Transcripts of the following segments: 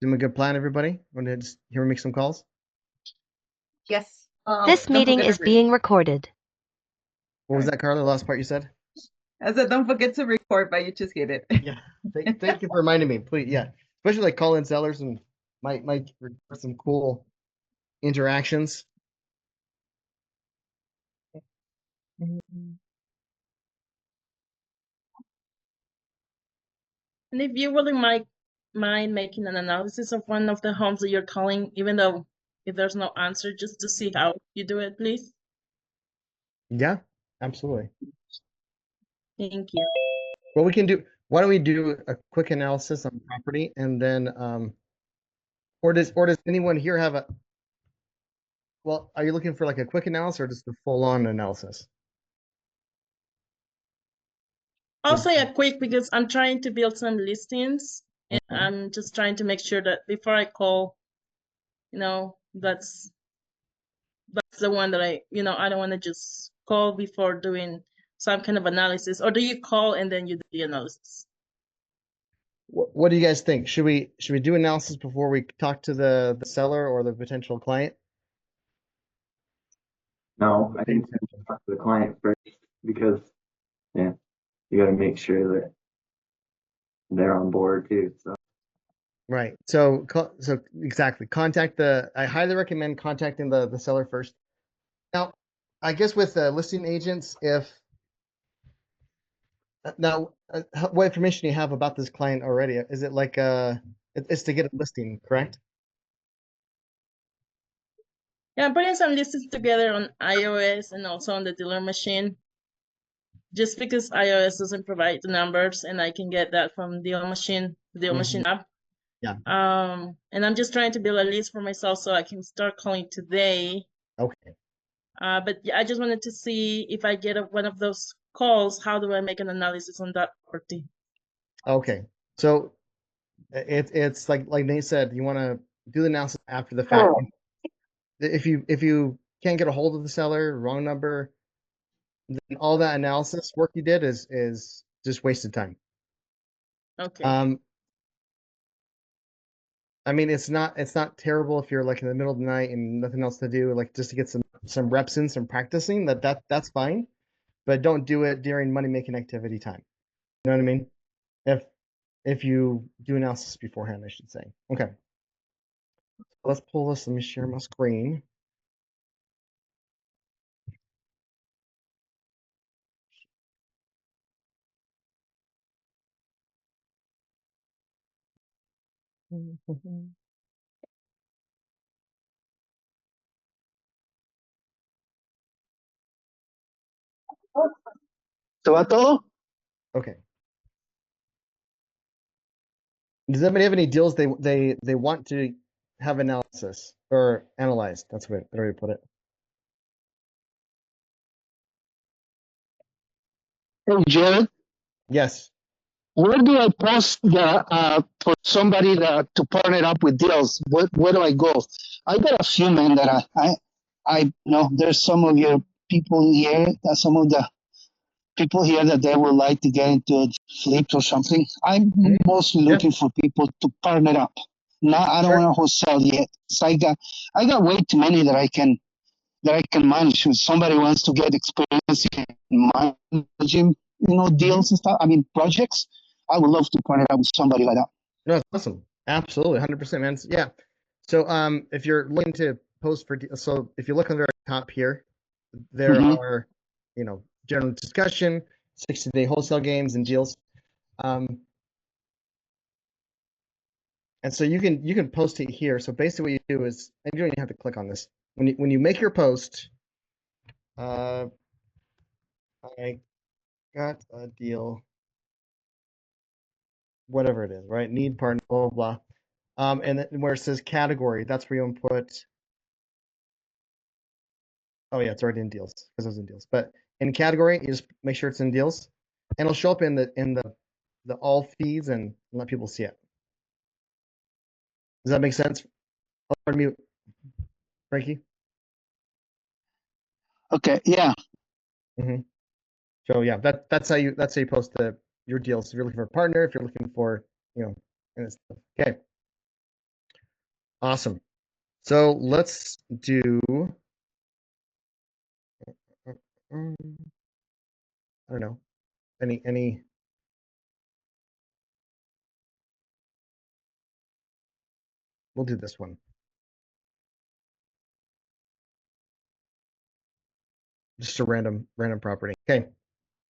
Doing a good plan, everybody? Want to just hear me make some calls? Yes. This Don't meeting forget is to being recorded. What was that, Carla? The last part you said? I said don't forget to record, but you just hit it. Yeah. Thank you for reminding me. Please, yeah. Especially like call-in sellers and might record some cool interactions. And if you really might mind making an analysis of one of the homes that you're calling, even though if there's no answer, just to see how you do it, please. Yeah, absolutely. Thank you. Well, we can do. Why don't we do a quick analysis on property and then, or does anyone here have a? Well, are you looking for like a quick analysis or just the full-on analysis? I'll say a quick because I'm trying to build some listings and Okay. I'm just trying to make sure that before I call, that's the one that I don't want to just call before doing some kind of analysis. Or do you call and then you do the analysis? What do you guys think? Should we do analysis before we talk to the seller or the potential client? No, I think you should talk to the client first because, yeah, you got to make sure that they're on board too. So Right. So exactly. I highly recommend contacting the seller first. Now, I guess with listing agents, what information do you have about this client already? Is it like it's to get a listing, correct? Yeah, I'm putting some listings together on iOS and also on the dealer machine. Just because iOS doesn't provide the numbers and I can get that from the dealer machine app. Yeah. And I'm just trying to build a list for myself so I can start calling today. Okay. But yeah, I just wanted to see if I get one of those calls, how do I make an analysis on that property? Okay. So it's like Nate said, you want to do the analysis after the fact. If you can't get a hold of the seller, wrong number, then all that analysis work you did is just wasted time. Okay. I mean, it's not terrible if you're like in the middle of the night and nothing else to do, like just to get some reps in, some practicing. That's fine, but don't do it during money making activity time. You know what I mean? If you do analysis beforehand, I should say. Okay. Let's pull this. Let me share my screen. ¿Se va todo? Okay. Does anybody have any deals they want to have analysis or analyzed? That's what I already put it. Hey, Jared, Yes. where do I post for somebody to partner up with deals? Where do I go? I got a few, man, that I know there's some of your people here, some of the people here that they would like to get into flips or something. I'm mostly looking for people to partner up. No, I don't want to wholesale yet. So I got way too many that I can manage. If somebody wants to get experience in managing, deals and stuff, I mean, projects, I would love to partner up with somebody like that. No, it's awesome. Absolutely, 100%, man. Yeah. So, if you're looking to post so if you look on the very top here, there are, general discussion, 60-day wholesale games and deals. And so you can post it here. So basically what you do is, and you don't even have to click on this. When you make your post, I got a deal, whatever it is, right? Need partner, blah, blah, blah. And then where it says category, that's where you input. Oh yeah, it's already in deals because it was in deals. But in category, you just make sure it's in deals, and it'll show up in the all feeds and let people see it. Does that make sense? Oh, pardon me, Frankie. Okay, yeah. So yeah, that's how you post your deals. If you're looking for a partner, if you're looking for and stuff. Okay. Awesome. So let's do. I don't know. Any. We'll do this one. Just a random property. Okay.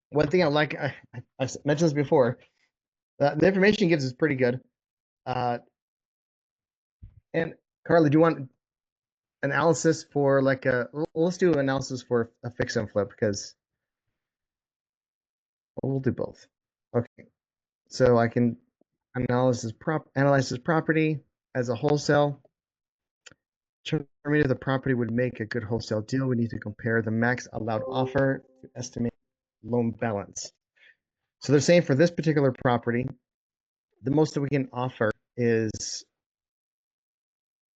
One thing I like, I mentioned this before. The information gives is pretty good. And Carly, do you want analysis for like let's do analysis for a fix and flip because we'll do both. Okay. So I can analyze this property as a wholesale. Determine if the property would make a good wholesale deal. We need to compare the max allowed offer to estimate loan balance. So they're saying for this particular property, the most that we can offer is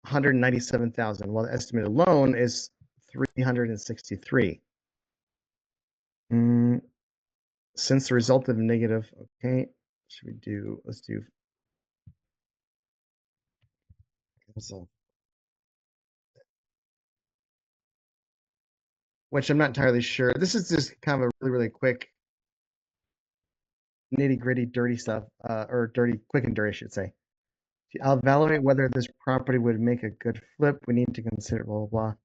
197,000, while the estimated loan is 363. Since the result of negative, okay, should we do? Let's do. Which I'm not entirely sure. This is just kind of a really quick, nitty gritty, dirty stuff, or dirty, quick and dirty, I should say. I'll evaluate whether this property would make a good flip. We need to consider blah blah blah.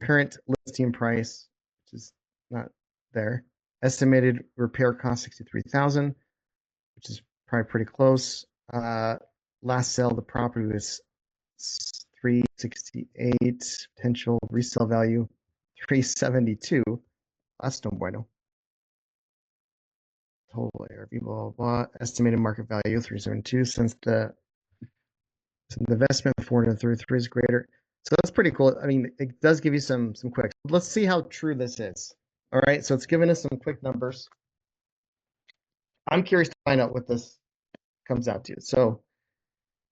Current listing price, which is not there. Estimated repair cost 63,000, which is probably pretty close. Last sale of the property was 368. Potential resale value 372. That's no bueno. Total ARV, blah, blah, blah. Estimated market value 372 since the investment 433 is greater. So that's pretty cool. I mean, it does give you some quick. Let's see how true this is. All right, so it's giving us some quick numbers. I'm curious to find out what this comes out to. So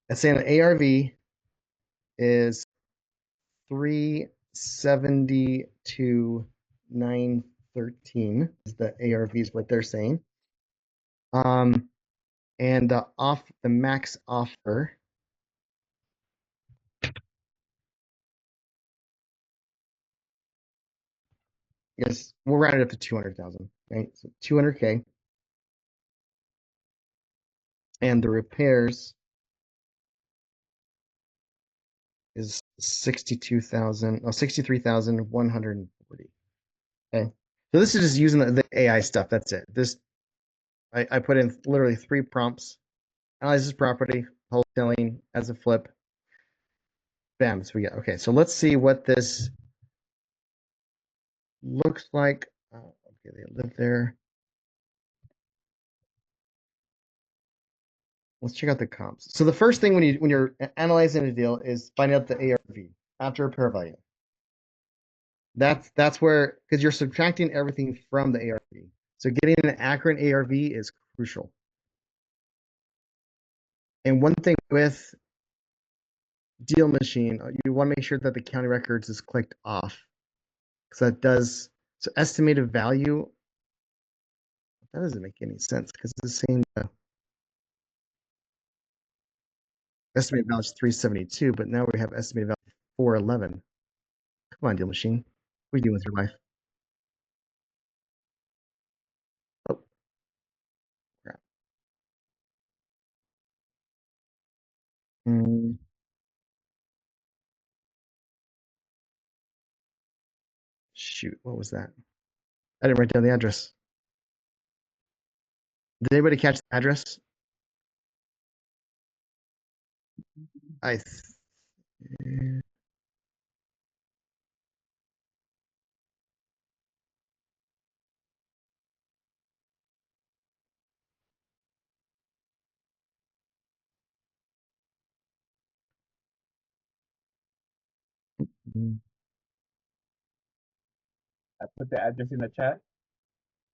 it's saying the ARV is 372,913 is the ARV is what they're saying. And the max offer is we'll round it up to 200,000, right? So 200K. And the repairs is 63,140. Okay. So this is just using the AI stuff. That's it. I put in literally 3 prompts. Analyze this property, wholesaling as a flip. Bam. So we got okay. So let's see what this looks like. Okay, they live there. Let's check out the comps. So the first thing when you're analyzing a deal is find out the ARV after repair value. That's where because you're subtracting everything from the ARV. So getting an accurate ARV is crucial. And one thing with Deal Machine, you want to make sure that the county records is clicked off because that does so estimated value. That doesn't make any sense because it's saying the estimated value is 372, but now we have estimated value 411. Come on, Deal Machine. What are you doing with your life? Oh, crap. Shoot, what was that? I didn't write down the address. Did anybody catch the address? I I put the address in the chat.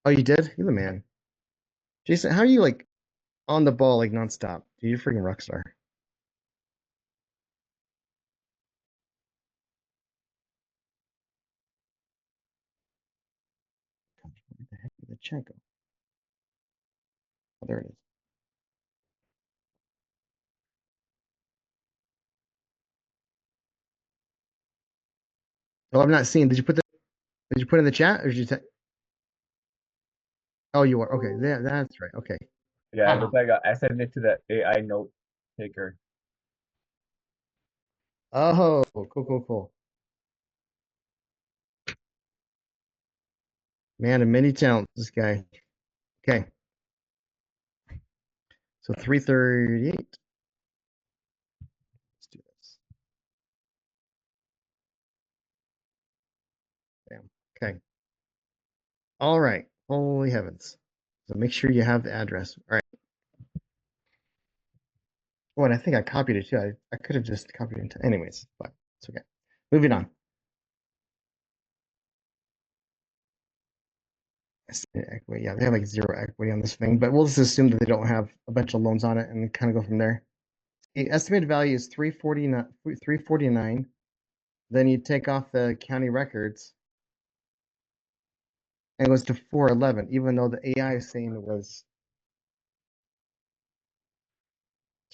Oh, you did? You're the man. Jason, how are you like on the ball like nonstop? Dude, you're a freaking rock star. Where the heck did the chat go? Oh, there it is. Oh, I'm not seeing. Did you put it in the chat or did you Oh, you are. Okay. That's right. Okay. Yeah, it looks like I sent it to the AI note taker. Oh, cool. Man of many talents, this guy. Okay. So 338. Let's do this. Bam. Okay. All right. Holy heavens. So make sure you have the address. All right. Oh, and I think I copied it too. I could have just copied it into anyways, but it's okay. Moving on. Estimated equity. Yeah, they have like zero equity on this thing, but we'll just assume that they don't have a bunch of loans on it and kind of go from there. The estimated value is 349. Then you take off the county records and it goes to 411, even though the AI is saying it was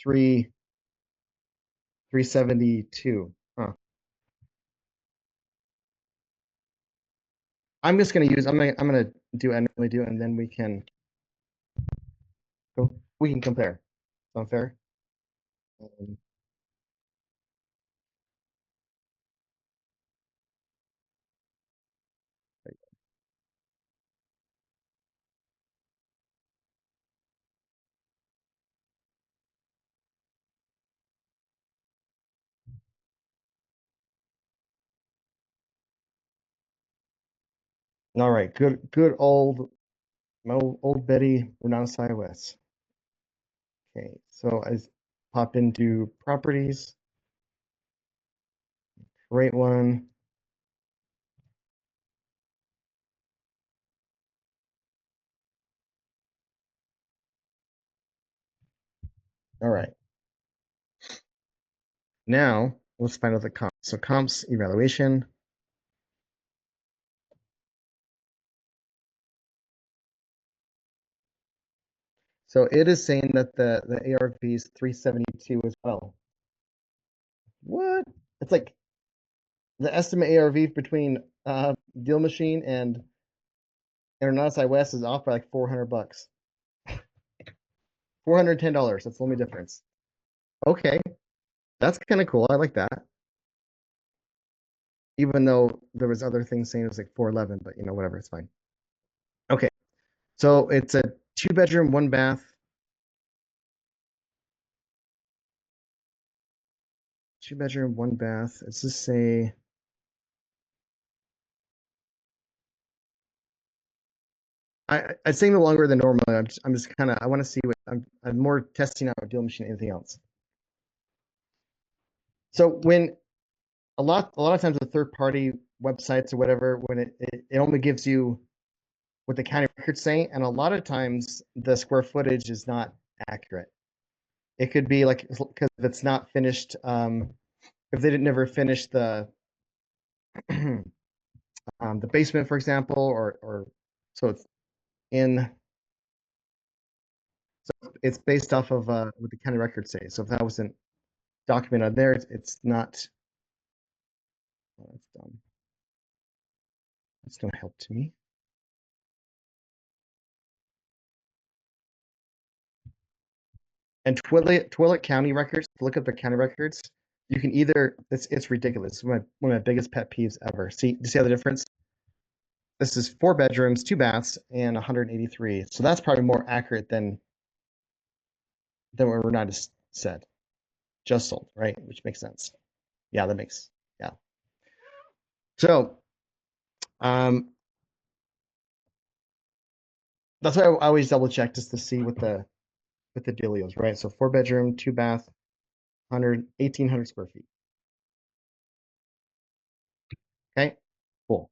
372. Huh. I'm just gonna use I'm gonna do what I normally do and then we can compare. Sound fair? Um, all right, good old Betty Renatus iOS. Okay, so I pop into properties, create one. All right. Now let's find out the comps. So comps evaluation. So it is saying that the ARV is 372 as well. What? It's like the estimate ARV between Deal Machine and Renatus iOS is off by like $400. $410. That's the only difference. Okay, that's kind of cool. I like that. Even though there was other things saying it was like 411, but whatever, it's fine. Okay, so it's a 2-bedroom, 1-bath. 2-bedroom, 1-bath. Let's just say I'd say no longer than normal. I'm just kind of I want to see what I'm more testing out Deal Machine than anything else. So when a lot of times with third party websites or whatever, when it only gives you what the county records say, and a lot of times the square footage is not accurate. It could be like because if it's not finished, if they didn't never finish the the basement, for example, or so it's in so it's based off of what the county records say. So if that wasn't documented there, it's not. Oh, that's dumb. That's no help to me. And Twillett County records, look up the county records. You can either it's ridiculous. It's one of my biggest pet peeves ever. See, do you see how the difference? This is 4 bedrooms, 2 baths, and 183. So that's probably more accurate than what Renatus said. Just sold, right? Which makes sense. Yeah, that makes yeah. So that's why I always double check just to see what the dealio is, right? So 4-bedroom, 2-bath, 1,800 square feet. Okay, cool.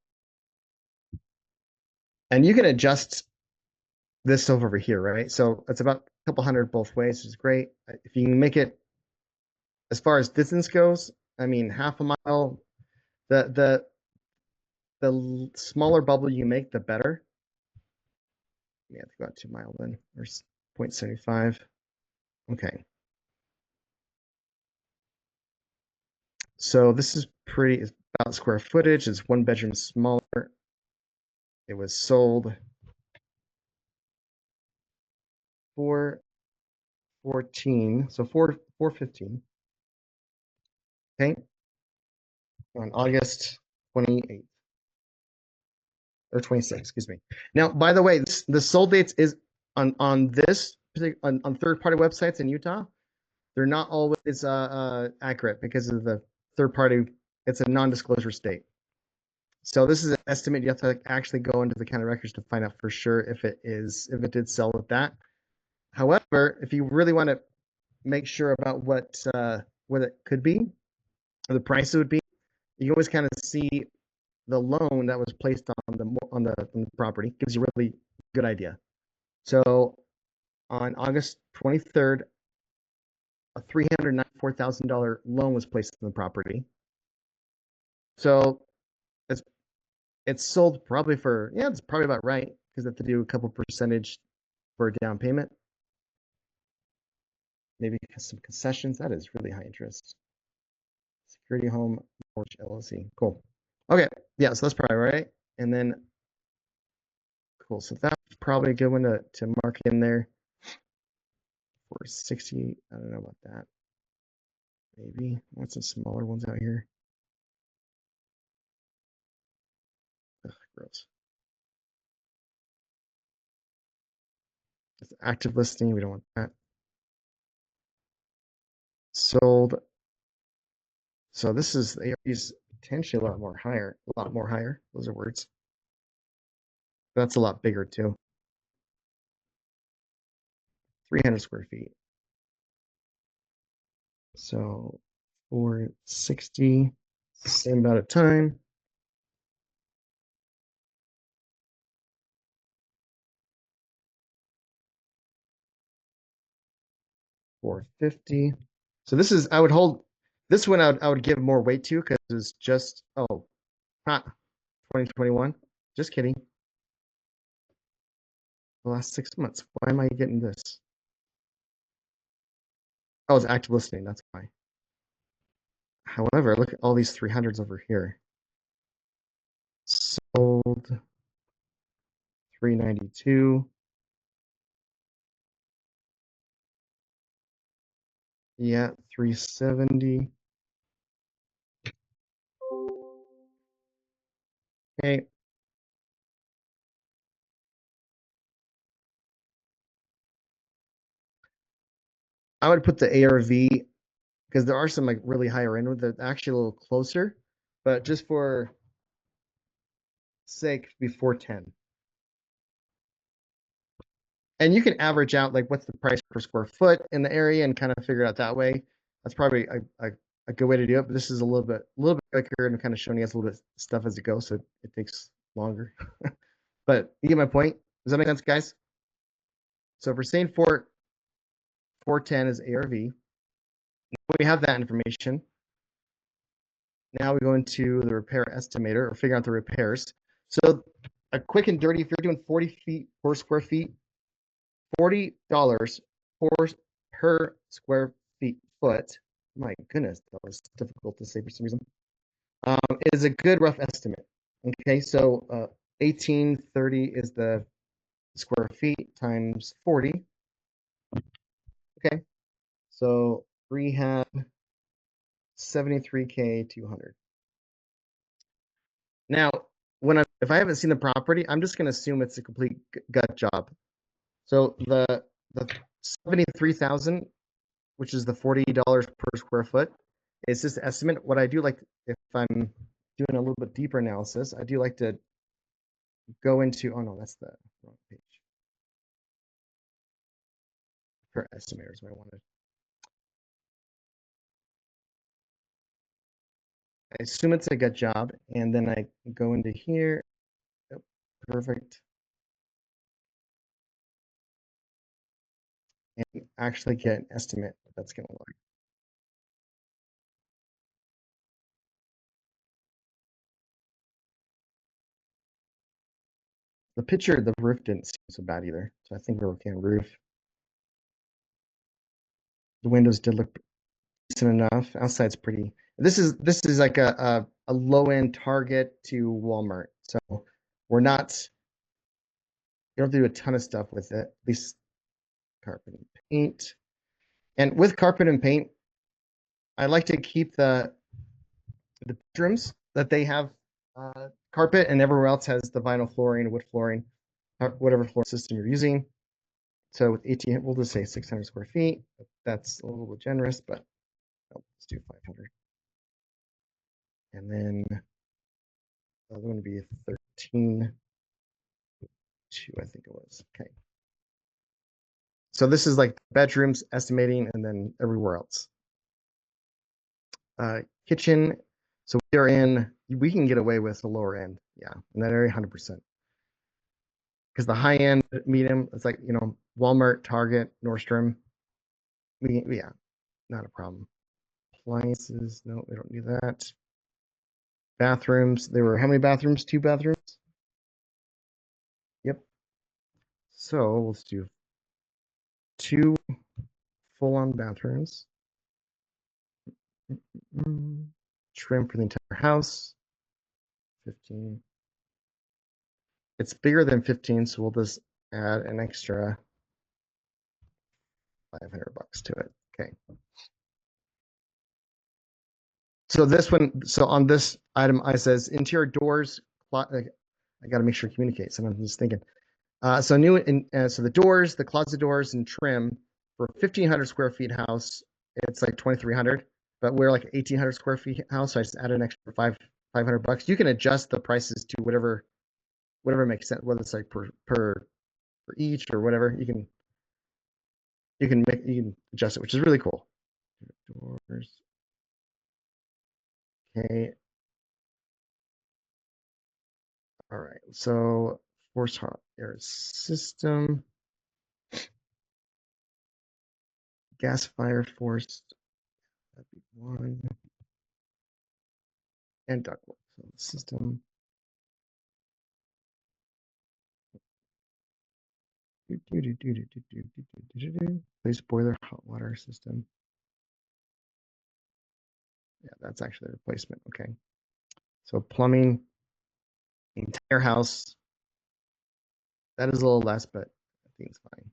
And you can adjust this stuff over here, right? So it's about a couple hundred both ways, which is great. If you can make it as far as distance goes, I mean, half a mile, the smaller bubble you make, the better. You have to go out 2 mile then, or 0.75. Okay. So this is pretty, about square footage. It's 1 bedroom smaller. It was sold for 14, so 415. Okay, on August 28th or 26th, excuse me. Now, by the way, the sold dates is on this on third-party websites in Utah. They're not always accurate because of the third-party. It's a non-disclosure state. So this is an estimate. You have to actually go into the county records to find out for sure if it did sell with that. However, if you really want to make sure about what it could be, or the price it would be, you always kind of see the loan that was placed on the property. Gives you a really good idea. So on August 23rd, a $394,000 loan was placed on the property. So it's sold probably for, yeah, it's probably about right because they have to do a couple percentage for a down payment. Maybe some concessions. That is really high interest. Security Home Mortgage LLC. Cool. Okay. Yeah, so that's probably right. And then, cool. So that's probably a good one to mark in there for 60. I don't know about that. Maybe. What's some smaller ones out here? Ugh, gross. It's active listing. We don't want that. Sold. So this is potentially a lot more higher. Those are words. That's a lot bigger too. 300 square feet. So 460, same amount of time. $450. So this is, I would hold this one. I would give more weight to because it's just 2021. Just kidding. The last 6 months. Why am I getting this? Oh, it's active listening. That's why. However, look at all these 300s over here. Sold 392. Yeah, 370. Okay. I would put the ARV because there are some like really higher end with that actually a little closer, but just for sake, be 410. And you can average out like what's the price per square foot in the area and kind of figure it out that way. That's probably a good way to do it. But this is a little bit quicker and kind of showing us a little bit stuff as it goes, so it takes longer. But you get my point. Does that make sense, guys? So if we're saying 410 is ARV, we have that information. Now we go into the repair estimator or figure out the repairs. So a quick and dirty, if you're doing 40 feet per square feet, $40 per square foot. My goodness, that was difficult to say for some reason. Is a good rough estimate. Okay, so 1830 is the square feet times 40. Okay, so rehab 73K 200. Now, if I haven't seen the property, I'm just going to assume it's a complete gut job. So the 73,000, which is the $40 per square foot, is just an estimate. What I do like, if I'm doing a little bit deeper analysis, I do like to go into, oh no, that's the wrong page. Per estimators, what I wanted. I assume it's a gut job, and then I go into here. Yep, perfect. And actually get an estimate what that's going to look like. The picture of the roof didn't seem so bad either, so I think we're okay on roof. The windows did look decent enough. Outside's pretty. This is like a low end Target to Walmart. So we're not. You don't have to do a ton of stuff with it. At least carpet and paint. And with carpet and paint, I like to keep the bedrooms that they have carpet, and everywhere else has the vinyl flooring, wood flooring, whatever floor system you're using. So with 18, we'll just say 600 square feet. That's a little bit generous, but let's do 500. And then the other one would be 13.2, I think it was. Okay. So this is like bedrooms estimating, and then everywhere else. Kitchen. So we can get away with the lower end. Yeah, in that area, 100%. Because the high end, medium, it's like, Walmart, Target, Nordstrom. Yeah, not a problem. Appliances, no, we don't need that. Bathrooms, there were how many bathrooms? 2 bathrooms? Yep. So let's do 2 full-on bathrooms. Trim for the entire house. 15. It's bigger than 15, so we'll just add an extra $500 to it. Okay. So on this item, I says interior doors. I got to make sure it communicates. And I'm just thinking. So the doors, the closet doors, and trim for 1,500 square feet house. It's like 2,300, but we're like 1,800 square feet house. So I just added an extra $500. You can adjust the prices to whatever makes sense, whether it's like per each or whatever. You can adjust it, which is really cool. Doors. Okay. All right. So forced hot air system, gas fire forced. That'd be 1. And ductwork. So the system. Place boiler hot water system. Yeah, that's actually the replacement. Okay. So plumbing, entire house. That is a little less, but I think it's fine.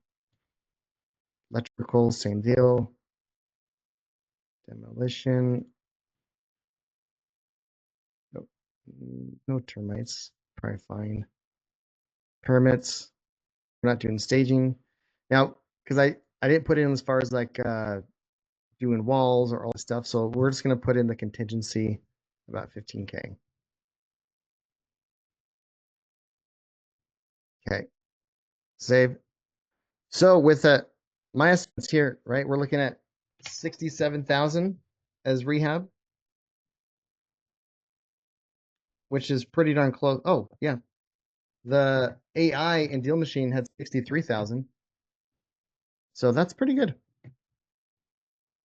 Electrical, same deal. Demolition. Nope. No termites. Probably fine. Permits. We're not doing staging. Now, because I didn't put in as far as like doing walls or all this stuff, so we're just going to put in the contingency about 15K. Okay. Save. So with my estimates here, right, we're looking at 67,000 as rehab, which is pretty darn close. Oh, yeah. The AI and Deal Machine had 63,000. So that's pretty good.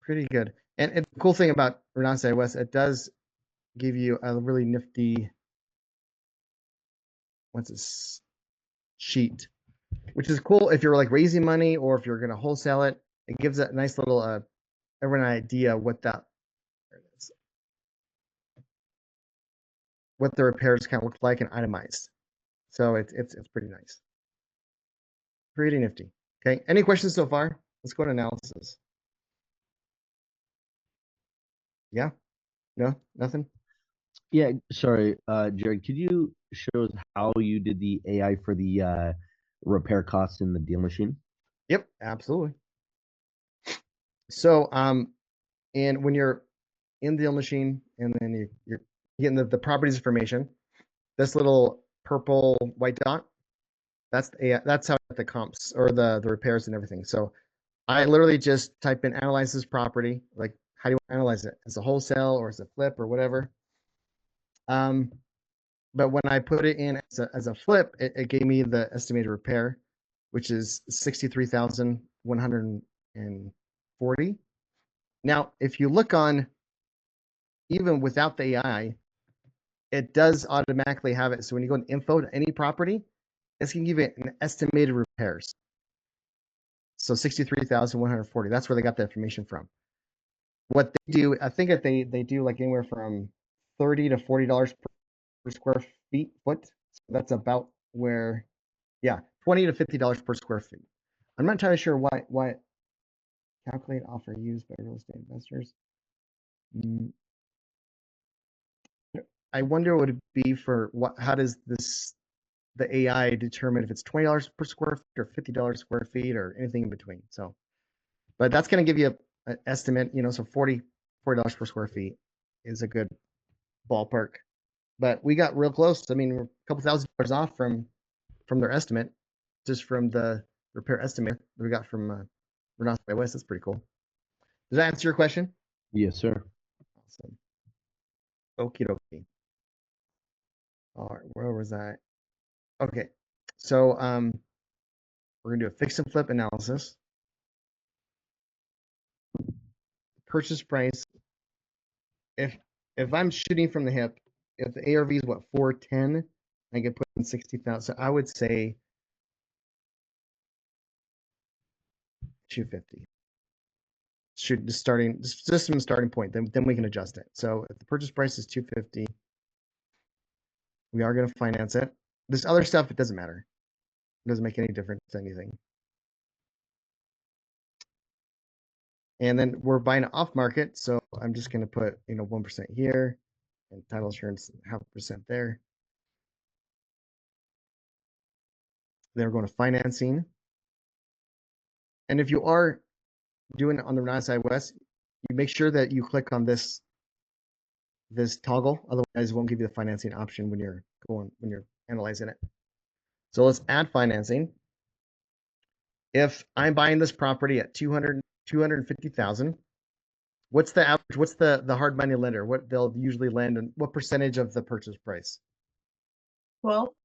Pretty good. And the cool thing about Renatus iOS, it does give you a really nifty, what's this, sheet, which is cool if you're like raising money or if you're going to wholesale it. It gives a nice little everyone an idea what that is, what the repairs kind of look like and itemized. So it's pretty nice, pretty nifty. Okay, any questions so far? Let's go to analysis. Yeah, no, nothing. Yeah, sorry, Jared, could you show us how you did the AI for the repair costs in the deal machine? Yep, absolutely. So and when you're in the Deal Machine and then you're getting the properties information, this little purple white dot, that's the AI, that's how the comps or the repairs and everything. So I literally just type in analyze this property, like how do you analyze it, as a wholesale or as a flip or whatever. But when I put it in as a flip, it gave me the estimated repair, which is 63,140. Now, if you look on, even without the AI, it does automatically have it. So when you go in info to any property, it's going to give it an estimated repairs. So 63,140. That's where they got the information from. what they do, I think that they do like anywhere from $30 to $40 per square foot. So that's about where, yeah, $20 to $50 per square feet. I'm not entirely sure why calculate offer used by real estate investors. I wonder what it'd be for how does the AI determine if it's $20 per square feet or $50 square feet or anything in between. So, but that's going to give you an estimate, so $40 per square feet is a good ballpark. But we got real close. I mean, we're a couple $1,000s off from their estimate, just from the repair estimate that we got from Renatus by West. That's pretty cool. Does that answer your question? Yes, sir. Awesome. Okie dokie. All right, where was I? Okay, so we're gonna do a fix and flip analysis. Purchase price. If I'm shooting from the hip, if the ARV is what 410, I can put in 60,000. So I would say 250. Shoot, just from the starting point. Then we can adjust it. So if the purchase price is 250, we are gonna finance it. This other stuff, it doesn't matter. It doesn't make any difference to anything. And then we're buying it off market, so I'm just going to put 1% here, and title insurance 0.5% there. Then we're going to financing, and if you are doing it on the Renatus iOS, you make sure that you click on this toggle, otherwise it won't give you the financing option when you're analyzing it. So let's add financing. If I'm buying this property at 250,000. What's the average? What's the hard money lender? What they'll usually lend, and what percentage of the purchase price? Well,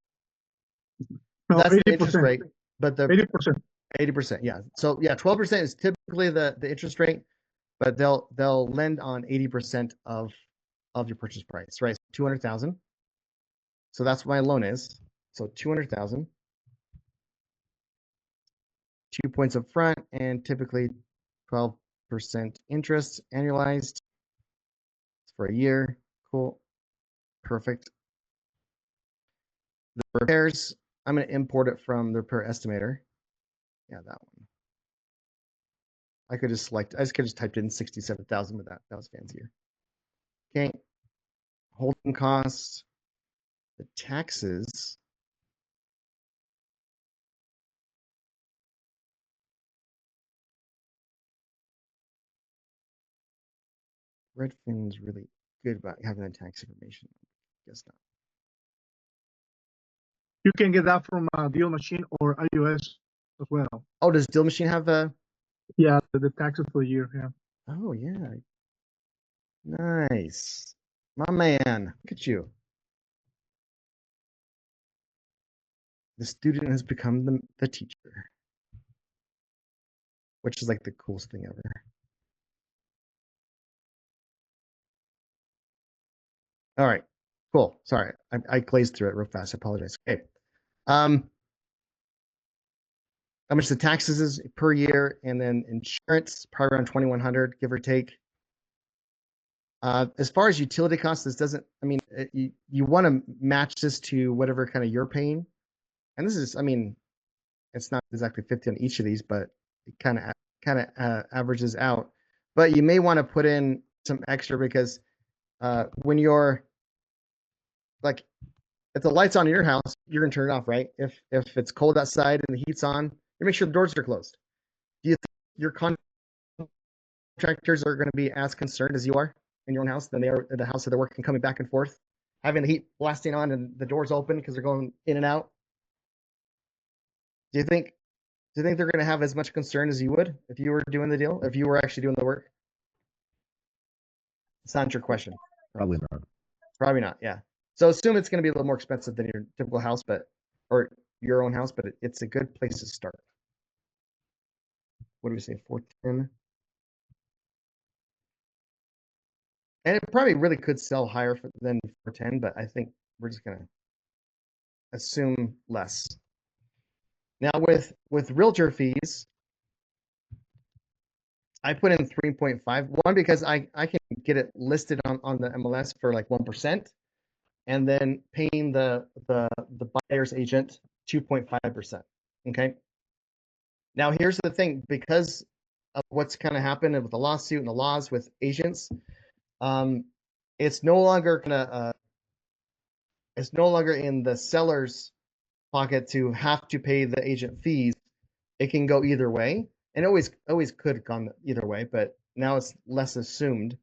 No, That's the 80%. interest rate, but the 80%. 80%, yeah. So yeah, 12% is typically the interest rate, but they'll lend on 80% of your purchase price, right? 200,000. So that's what my loan is. So 200,000, 2 points up front, and typically 12% interest annualized for a year. Cool, perfect. The repairs, I'm going to import it from the repair estimator. Yeah, that one. I could just typed in 67,000 with that. That was fancier. Okay. Holding costs, the taxes. Redfin's really good about having the tax information. Guess not. You can get that from Deal Machine or iOS as well. Oh, does Deal Machine have the? Yeah, the taxes for the year. Yeah. Oh yeah. Nice, my man. Look at you. The student has become the teacher, which is like the coolest thing ever. All right, cool. Sorry, I glazed through it real fast. I apologize. Okay. How much the taxes is per year, and then insurance probably around 2,100, give or take. As far as utility costs, this doesn't. I mean, you want to match this to whatever kind of you're paying, and this is. I mean, it's not exactly 50 on each of these, but it kind of averages out. But you may want to put in some extra because when you're like, if the light's on in your house, you're gonna turn it off, right? If it's cold outside and the heat's on, you make sure the doors are closed. Do you think your contractors are going to be as concerned as you are in your own house than they are at the house that they're working, coming back and forth, having the heat blasting on and the doors open because they're going in and out? Do you think they're going to have as much concern as you would if you were doing the deal, if you were actually doing the work? It's not your question. Probably not. Probably not. Yeah. So assume it's going to be a little more expensive than your typical house, or your own house, but it's a good place to start. What do we say? 410. And it probably really could sell higher than 410, but I think we're just going to assume less. Now with realtor fees, I put in 3.5. One, because I can get it listed on the MLS for like 1%, and then paying the buyer's agent 2.5%. Okay. Now here's the thing, because of what's kind of happened with the lawsuit and the laws with agents, it's no longer it's no longer in the seller's pocket to have to pay the agent fees. It can go either way, and always could have gone either way, but now it's less assumed.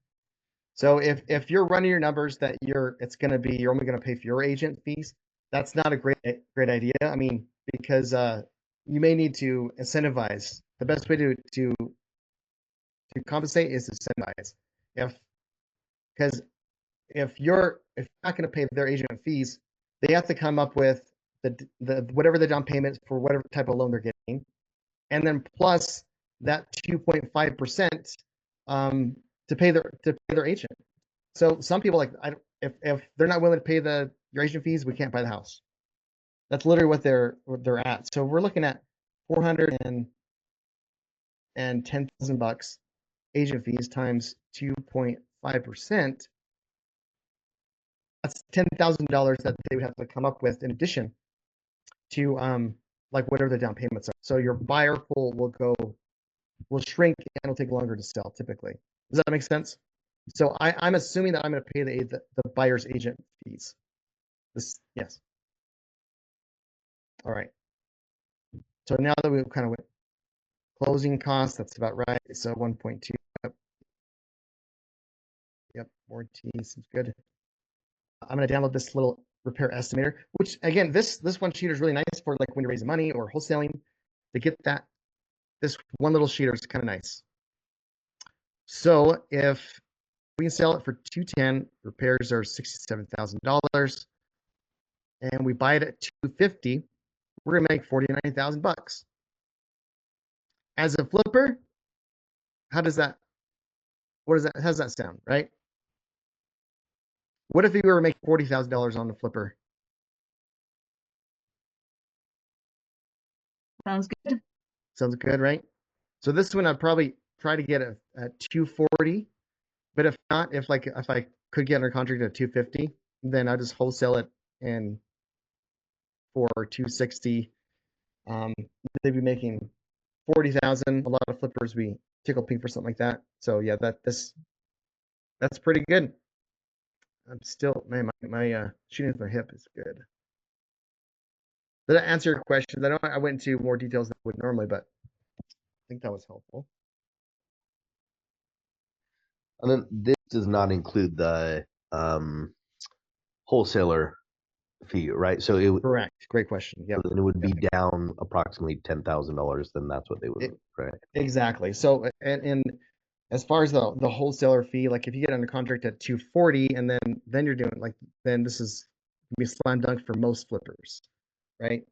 So if you're running your numbers that you're only going to pay for your agent fees, that's not a great idea. I mean, because you may need to incentivize. The best way to compensate is to incentivize. Because if you're not going to pay their agent fees, they have to come up with the whatever the down payment for whatever type of loan they're getting, and then plus that 2.5% to pay their agent. So some people if they're not willing to pay your agent fees, we can't buy the house. That's literally what they're at. So we're looking at $410,000 agent fees times 2.5%. That's $10,000 that they would have to come up with in addition to like whatever the down payments are. So your buyer pool will shrink and it'll take longer to sell typically. Does that make sense? So I'm assuming that I'm going to pay the buyer's agent fees. Yes. All right. So now that we've kind of went closing costs, that's about right. So 1.2. Yep. Warranty seems good. I'm going to download this little repair estimator, which again, this one sheeter is really nice for like when you're raising money or wholesaling. To get that, this one little sheeter is kind of nice. So if we can sell it for 210, repairs are $67,000, and we buy it at 250, we're gonna make $49,000. As a flipper, how does that sound, right? What if we were making $40,000 on the flipper? Sounds good. Sounds good, right? So this one I'd probably try to get at 240, but if not, if I could get under contract at 250, then I just wholesale it and for 260. They'd be making 40,000. A lot of flippers we tickle pink for something like that. So yeah, that's pretty good. I'm still my shooting with my hip is good. Did that answer your questions? I know I went into more details than I would normally, but I think that was helpful. And then this does not include the wholesaler fee, right? So it Correct. Great question. Yeah. So then it would be down approximately $10,000. Then that's what they would, right? Exactly. So and as far as the wholesaler fee, like if you get under contract at 240, and then you're doing then this is gonna be slam dunk for most flippers, right?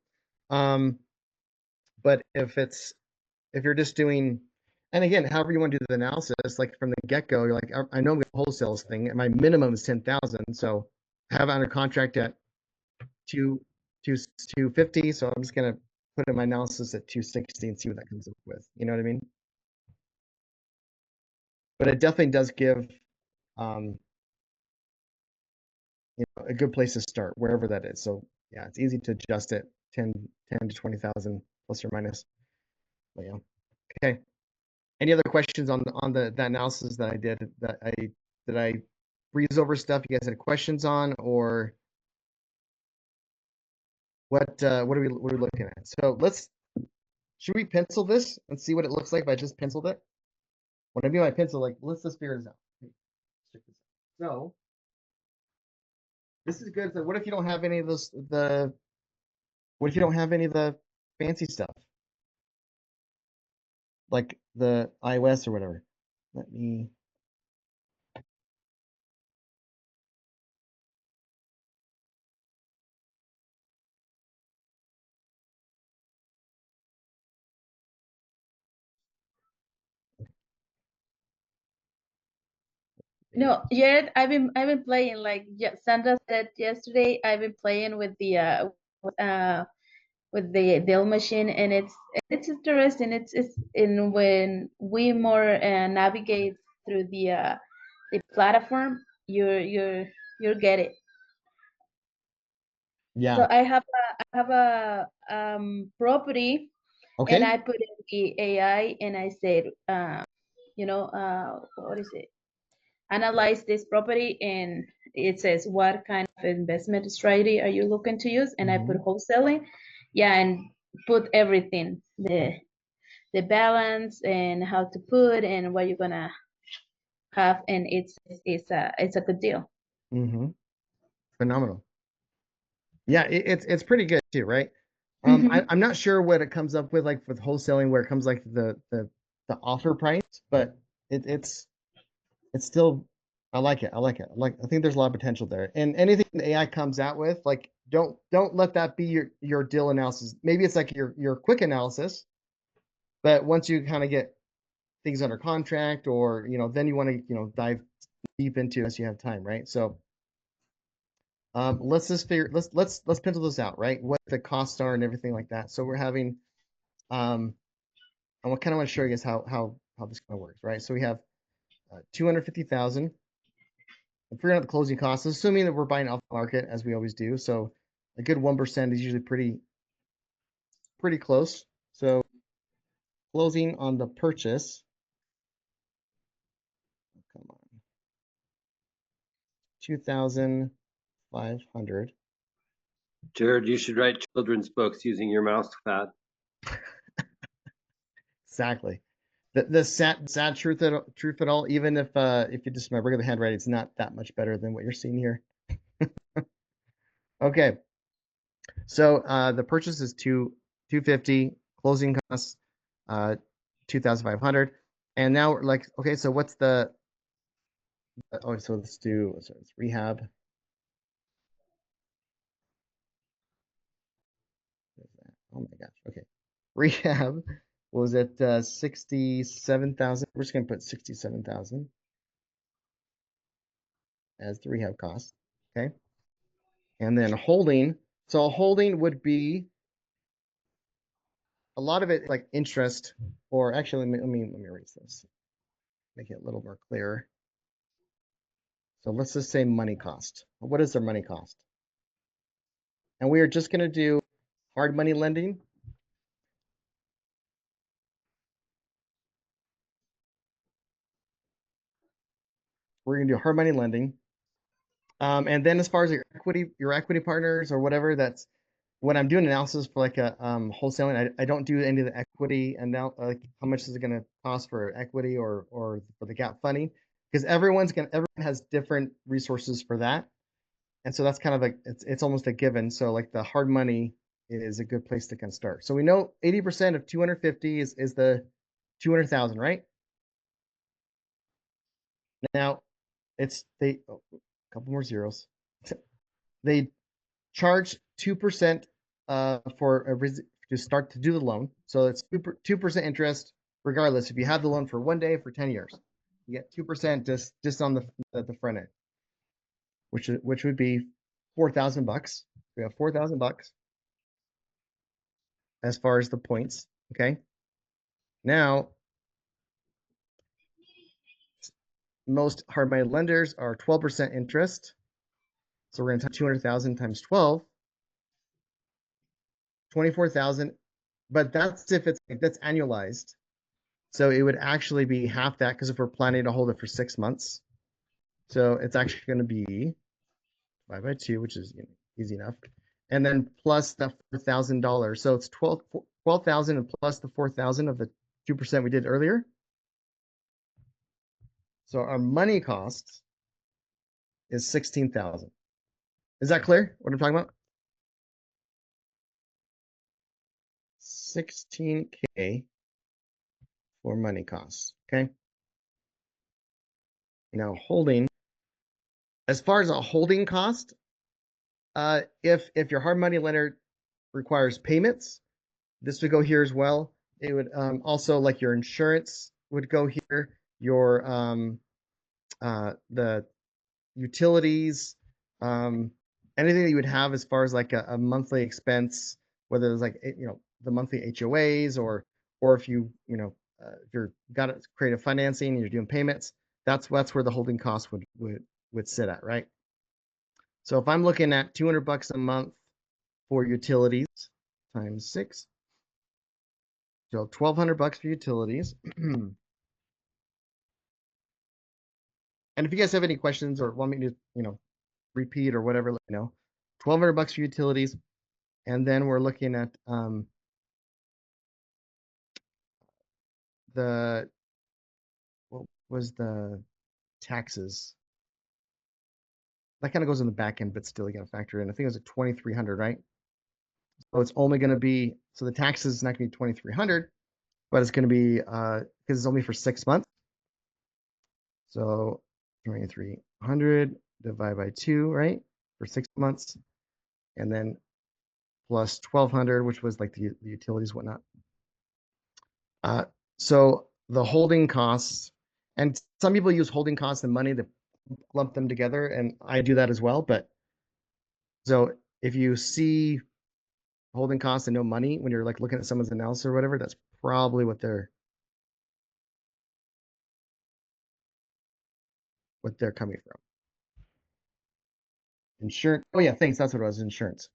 But if you're just doing, and again, however you want to do the analysis, like from the get-go, you're like, I know we have wholesales thing, and my minimum is 10,000, so I have it under contract at 250, so I'm just gonna put in my analysis at 260 and see what that comes up with. You know what I mean? But it definitely does give a good place to start wherever that is. So yeah, it's easy to adjust it 10 to 20,000 plus or minus. But yeah. Okay. Any other questions on the analysis that I did? Did I breeze over stuff you guys had questions on, or what are we looking at? So should we pencil this and see what it looks like if I just penciled it? When I mean my pencil, like let's just figure this out. So this is good. So what if you don't have any of those what if you don't have any of the fancy stuff? Like the iOS or whatever. Let me No, yet I've been playing like Sandra said yesterday. I've been playing with the with the deal machine, and it's interesting. It's in when we more navigate through the platform, you get it. Yeah. So I have a property, and I Okay. put in the AI, and I said, what is it? Analyze this property, and it says what kind of investment strategy are you looking to use, and I put wholesaling, yeah, and put everything, the balance and how to put and what you're gonna have, and it's a good deal. Mm-hmm. Phenomenal. Yeah, it's pretty good too, right? Mhm. I'm not sure what it comes up with like with wholesaling where it comes like the offer price, but it's still I like it. I like it. I think there's a lot of potential there. And anything the AI comes out with, like don't let that be your deal analysis. Maybe it's like your quick analysis, but once you kind of get things under contract or then you want to dive deep into as you have time, right? So let's just figure let's pencil this out, right? What the costs are and everything like that. So we're having I kind of want to show you guys how this kind of works, right? So we have 250,000. I'm figuring out the closing costs, assuming that we're buying off the market as we always do. So a good 1% is usually pretty close. So closing on the purchase, come on, 2,500. Jared, you should write children's books using your mouse pad. Exactly. The sad truth of it all, even if you just my regular handwriting, it's not that much better than what you're seeing here. Okay, so the purchase is 250, closing costs 2,500, and now we're like, okay, so what's the so let's rehab. Oh my gosh, okay, rehab was at 67,000. We're just gonna put 67,000 as the rehab cost, okay, and then holding. So holding would be a lot of it like interest, or actually let me erase this, make it a little more clear. So let's just say money cost. What is their money cost? And we are just going to do hard money lending. We're going to do hard money lending. And then as far as your equity partners or whatever, that's when I'm doing analysis for like a wholesaling, I don't do any of the equity and now like how much is it going to cost for equity or for the gap funding, because everyone has different resources for that. And so that's kind of like it's almost a given. So like the hard money is a good place to kind of start. So we know 80% of 250 is the 200,000, right? Now it's a couple more zeros. They charge 2% for to start to do the loan. So it's 2% interest regardless if you have the loan for 1 day for 10 years. You get 2% just on the front end, which would be $4,000. We have $4,000 as far as the points. Okay. Now, most hard money lenders are 12% interest. So we're going to have 200,000 times 12, 24,000. But that's if that's annualized. So it would actually be half that because if we're planning to hold it for 6 months. So it's actually going to be 5 by 2, which is easy enough. And then plus the $4,000. So it's 12,000 and plus the 4,000 of the 2% we did earlier. So our money cost is 16,000. Is that clear what I'm talking about? 16K for money costs. Okay. Now holding, as far as a holding cost, if your hard money lender requires payments, this would go here as well. It would also like your insurance would go here, your the utilities, anything that you would have as far as like a monthly expense, whether it's like the monthly HOAs or if if you're got creative financing and you're doing payments, that's where the holding cost would sit at, right? So if I'm looking at $200 a month for utilities times 6, so $1,200 for utilities. And if you guys have any questions or want me to, repeat or whatever, let me know. $1,200 for utilities, and then we're looking at what was the taxes? That kind of goes in the back end, but still you got to factor in. I think it was at 2,300, right? So it's only going to be, so the taxes is not going to be 2,300, but it's going to be because it's only for 6 months. So 2,300 divided by 2, right, for 6 months, and then plus 1,200, which was like the utilities, whatnot. So the holding costs, and some people use holding costs and money to lump them together, and I do that as well. But so if you see holding costs and no money when you're like looking at someone's analysis or whatever, that's probably what they're coming from. Insurance. Oh yeah, thanks. That's what it was. Insurance.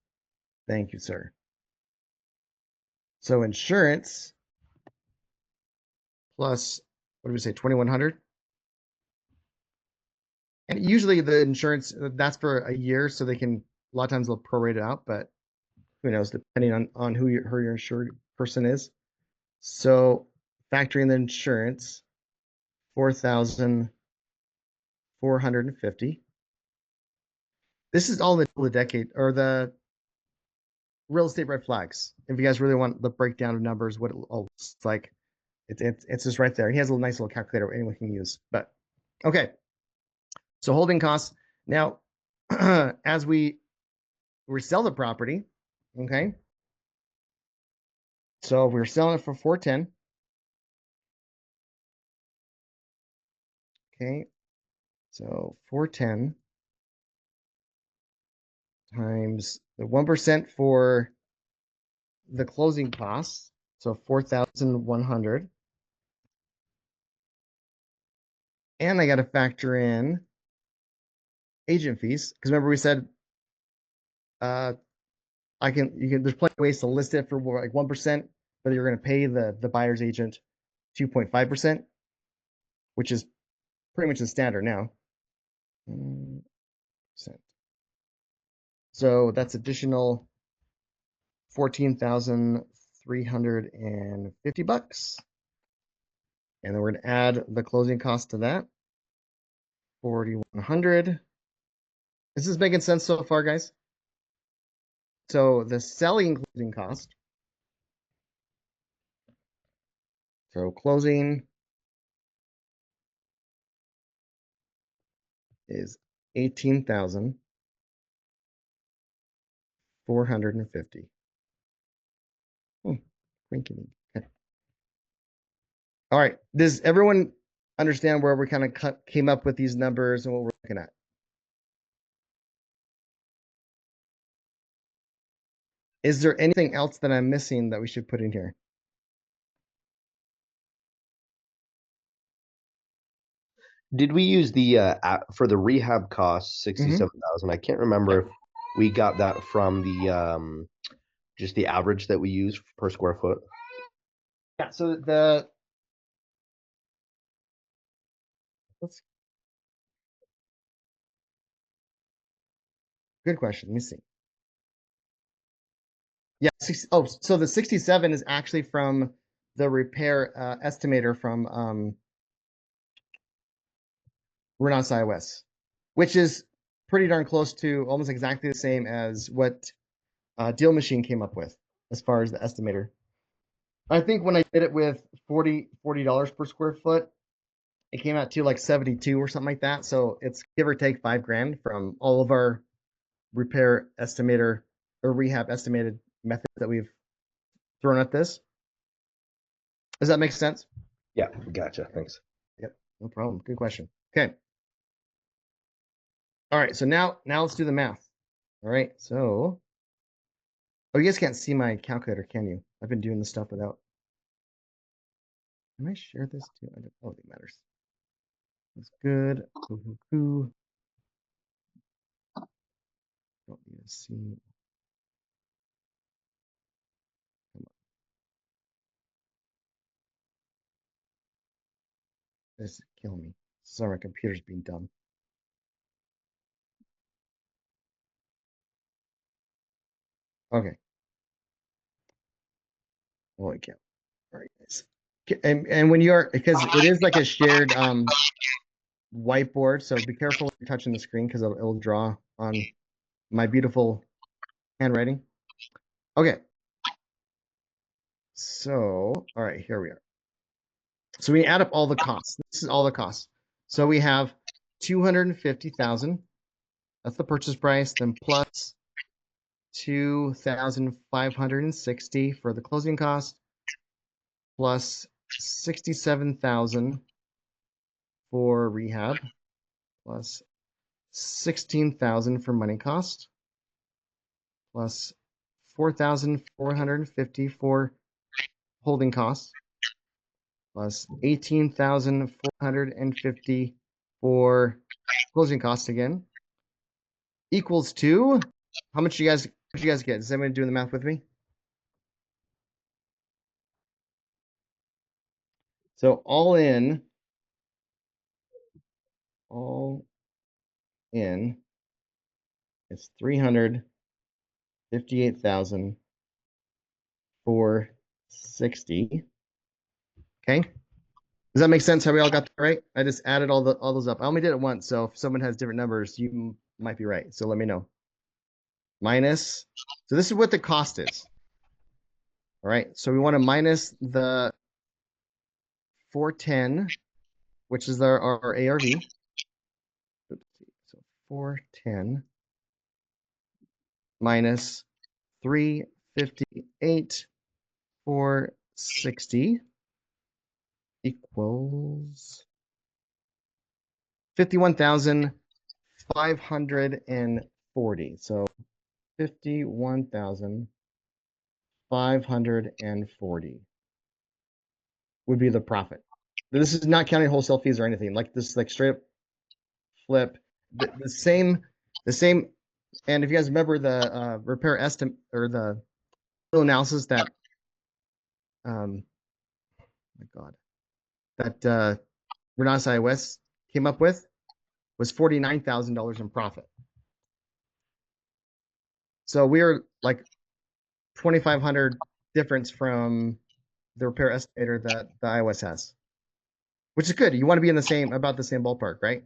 Thank you, sir. So insurance plus, what did we say, 2,100? And usually the insurance, that's for a year, so they can, a lot of times they'll prorate it out, but who knows, depending on who your insured person is. So factoring the insurance, 4,450. This is all the decade or the real estate red flags. If you guys really want the breakdown of numbers, what it looks like, it's just right there. He has a nice little calculator anyone can use. But okay, so holding costs. Now, as we sell the property, okay. So we're selling it for 410. Okay, so 410 times the 1% for the closing costs, so 4,100. And I got to factor in agent fees, because remember we said there's plenty of ways to list it for like 1%, but you're going to pay the buyer's agent 2.5%, which is pretty much the standard now. So that's additional $14,350. And then we're going to add the closing cost to that, 4,100. Is this making sense so far, guys? So the selling closing cost. So closing is 18,450. Okay. All right. Does everyone understand where we kind of came up with these numbers and what we're looking at? Is there anything else that I'm missing that we should put in here? Did we use the for the rehab cost 67,000? I can't remember if we got that from the just the average that we use per square foot. Yeah. So good question. Let me see. Yeah. So the 67 is actually from the repair estimator from Renatus iOS, which is pretty darn close to almost exactly the same as what Deal Machine came up with as far as the estimator. I think when I did it with $40 per square foot, it came out to like 72 or something like that. So it's give or take $5,000 from all of our repair estimator or rehab estimated methods that we've thrown at this. Does that make sense? Yeah, gotcha. Thanks. Yep, no problem. Good question. Okay. All right, so now let's do the math. All right, so Oh, you guys can't see my calculator, can you? I've been doing this stuff without. Can I share this too? I don't think it matters. That's good. Don't need to see. Come on. This is killing me. Sorry, my computer's being dumb. Okay. Holy cow. All right, guys. And when you are, because it is like a shared whiteboard, so be careful when you're touching the screen because it'll draw on my beautiful handwriting. Okay. So, all right, here we are. So we add up all the costs. This is all the costs. So we have 250,000. That's the purchase price, then plus 2,560 for the closing cost, plus 67,000 for rehab, plus 16,000 for money cost, plus 4,450 for holding costs, plus 18,450 for closing costs again, equals to how much you guys get? Is anyone doing the math with me? So all in it's 358,460. Okay. Does that make sense how we all got that right? I just added all those up. I only did it once, so if someone has different numbers, you might be right. So let me know. Minus, so this is what the cost is. All right, so we want to minus the 410, which is our ARV. Oops, so 410 minus 358, 460 equals 51,540. So 51,540 would be the profit. This is not counting wholesale fees or anything. Like this, like straight up flip. The same. And if you guys remember the repair estimate or the analysis that, my God, that Renatus iOS came up with was $49,000 in profit. So we are like 2,500 difference from the repair estimator that the iOS has, which is good. You want to be in about the same ballpark, right?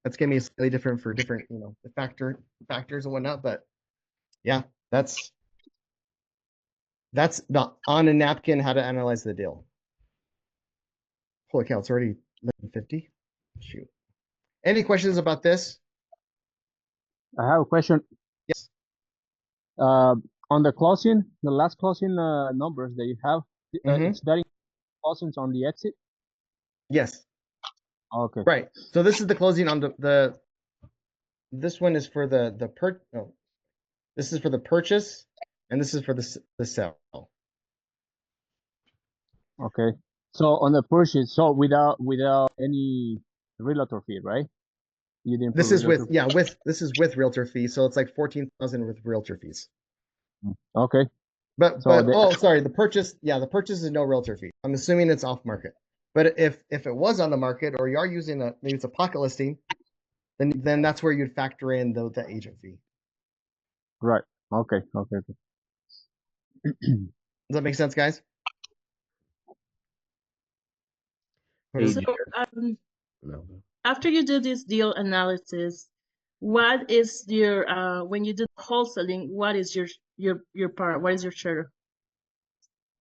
That's gonna be slightly different for different, the factors and whatnot. But yeah, that's the on a napkin how to analyze the deal. Holy cow, it's already 11:50. Shoot. Any questions about this? I have a question. Yes. On the closing, the last closing numbers that you have, it's that closings on the exit? Yes. Okay. Right. So this is the closing on the this one is for this is for the purchase and this is for the sell. Okay. So on the purchase, so without any realtor fee, right? You didn't. This is with this is with realtor fees, so it's like 14,000 with realtor fees. Okay. But sorry, the purchase is no realtor fee. I'm assuming it's off market. But if it was on the market or you are using maybe it's a pocket listing, then that's where you'd factor in the agent fee. Right. Okay. Does that make sense, guys? So, after you do this deal analysis, what is your when you do wholesaling, what is your part? What is your share?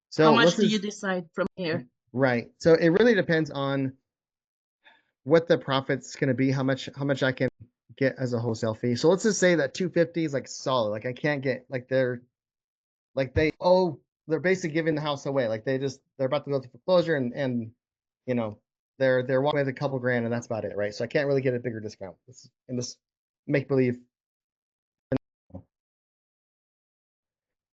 So how much do you decide from here? Right. So it really depends on what the profit's going to be, how much I can get as a wholesale fee. So let's just say that 250 is like solid. Like I can't get they're basically giving the house away. Like they're about to go to foreclosure and they're walking with a couple grand and that's about it, right? So I can't really get a bigger discount in this make believe.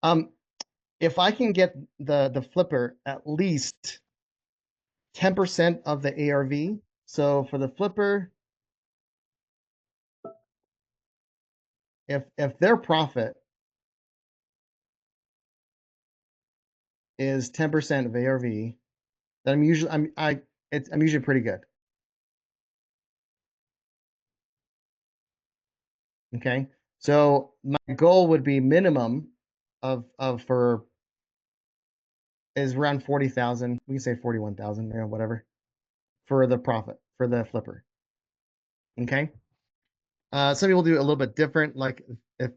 If I can get the flipper at least 10% of the ARV, so for the flipper, if their profit is 10% of ARV, then I'm usually pretty good. Okay, so my goal would be minimum of for is around 40,000. We can say 41,000, whatever, for the profit for the flipper. Okay. Some people do it a little bit different, like if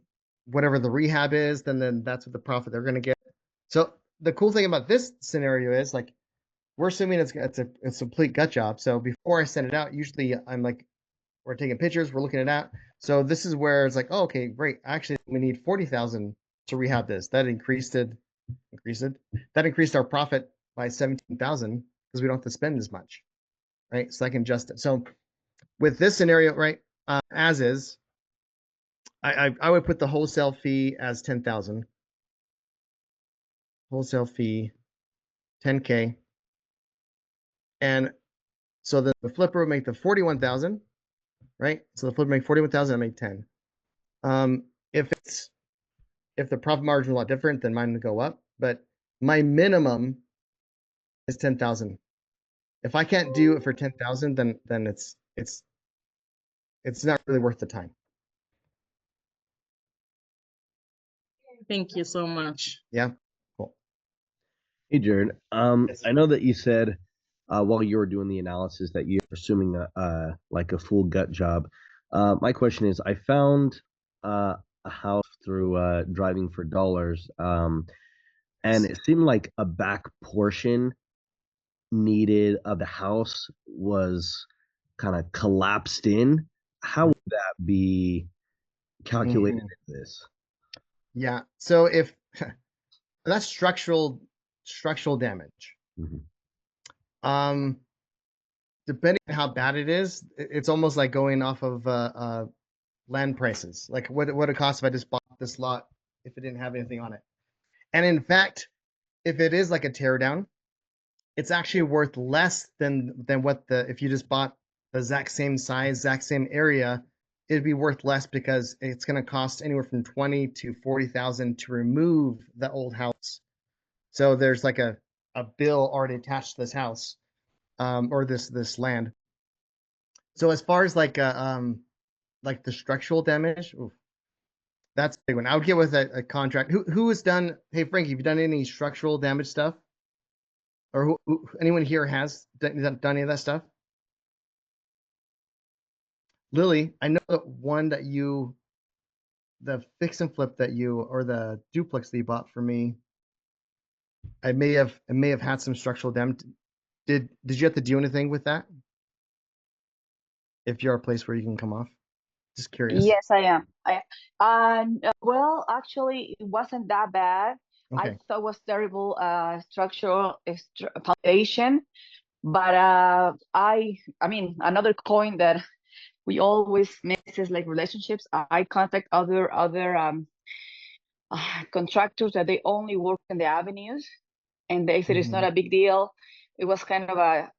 whatever the rehab is, then that's what the profit they're going to get. So the cool thing about this scenario is like we're assuming it's a complete gut job. So before I send it out, usually I'm like, we're taking pictures, we're looking it out. So this is where it's like, oh, okay, great. Actually, we need 40,000 to rehab this. That increased our profit by 17,000 because we don't have to spend as much, right? So I can adjust it. So with this scenario, right, as is, I would put the wholesale fee as 10,000. Wholesale fee, 10K. And so the flipper would make the 41,000, right? So the flipper make 41,000, I make 10. If the profit margin is a lot different, then mine would go up. But my minimum is 10,000. If I can't do it for 10,000, then it's not really worth the time. Thank you so much. Yeah, cool. Hey, Jared. I know that you said while you were doing the analysis that you're assuming like a full gut job. My question is, I found a house through driving for dollars, and it seemed like a back portion needed of the house was kind of collapsed in. How would that be calculated in this? Yeah. So if that's structural damage. Depending on how bad it is, it's almost like going off of land prices. Like what it costs if I just bought this lot if it didn't have anything on it. And in fact, if it is like a tear down, it's actually worth less than what if you just bought the exact same size, exact same area, it'd be worth less because it's going to cost anywhere from 20 to 40,000 to remove the old house. So there's like a bill already attached to this house, or this land. So as far as like the structural damage, that's a big one. I would get with a contract. Who has done? Hey Frankie, have you done any structural damage stuff? Or anyone here has done any of that stuff? Lily, I know that one that the fix and flip that or the duplex that you bought for me, it may have had some structural damage. Did you have to do anything with that? If you're a place where you can come off, just curious. Yes, I am. Well, actually, it wasn't that bad. Okay. I thought it was terrible structural foundation, but I mean, another coin that we always miss is like relationships. I contact other contractors that they only work in the avenues, and they said it's not a big deal. It was kind of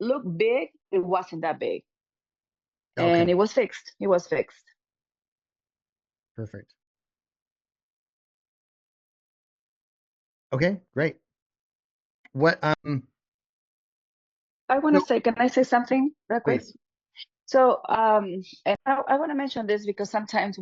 look big. It wasn't that big, and it was fixed. It was fixed. Perfect. Okay, great. What I want to say, can I say something real quick? Please. So, and I want to mention this because sometimes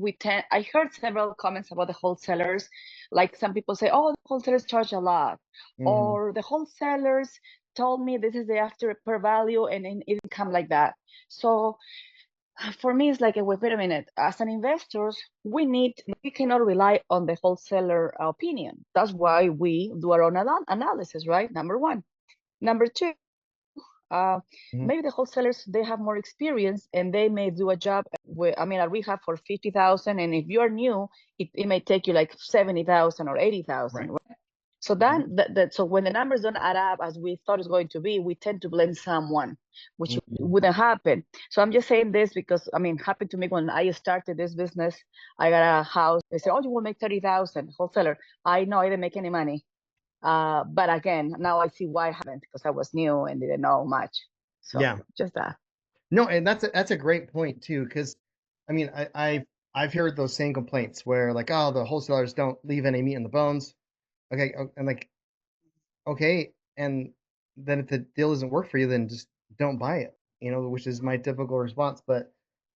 I heard several comments about the wholesalers. Like some people say, oh, the wholesalers charge a lot. Or the wholesalers told me this is the after per value, and it didn't come like that. So for me, it's like, wait a minute, as an investors, we cannot rely on the wholesaler opinion. That's why we do our own analysis, right? Number one. Number two, maybe the wholesalers, they have more experience and they may do a job with, I mean, a rehab for 50,000, and if you're new, it may take you like 70,000 or 80,000. Right. So so when the numbers don't add up as we thought it's going to be, we tend to blame someone, which wouldn't happen. So I'm just saying this because I mean, happened to me when I started this business. I got a house. They said, "Oh, you will make 30,000 wholesaler." I know I didn't make any money. But again, now I see why I haven't, because I was new and didn't know much. So Yeah. just that. No, and that's a great point too, because I mean, I've heard those same complaints where like, oh, the wholesalers don't leave any meat in the bones. Okay, and like, okay, and then if the deal doesn't work for you, then just don't buy it. You know, which is my typical response. But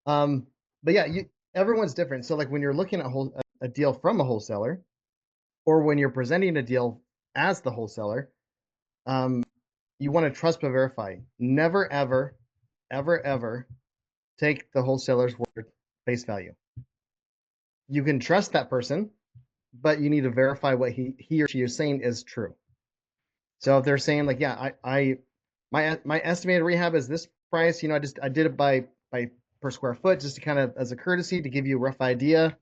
yeah, everyone's different. So like when you're looking at a deal from a wholesaler, or when you're presenting a deal as the wholesaler, you want to trust but verify. Never, ever, ever, ever take the wholesaler's word face value. You can trust that person, but you need to verify what he or she is saying is true. So if they're saying like, yeah, my estimated rehab is this price, you know, I did it by per square foot just to kind of as a courtesy to give you a rough idea.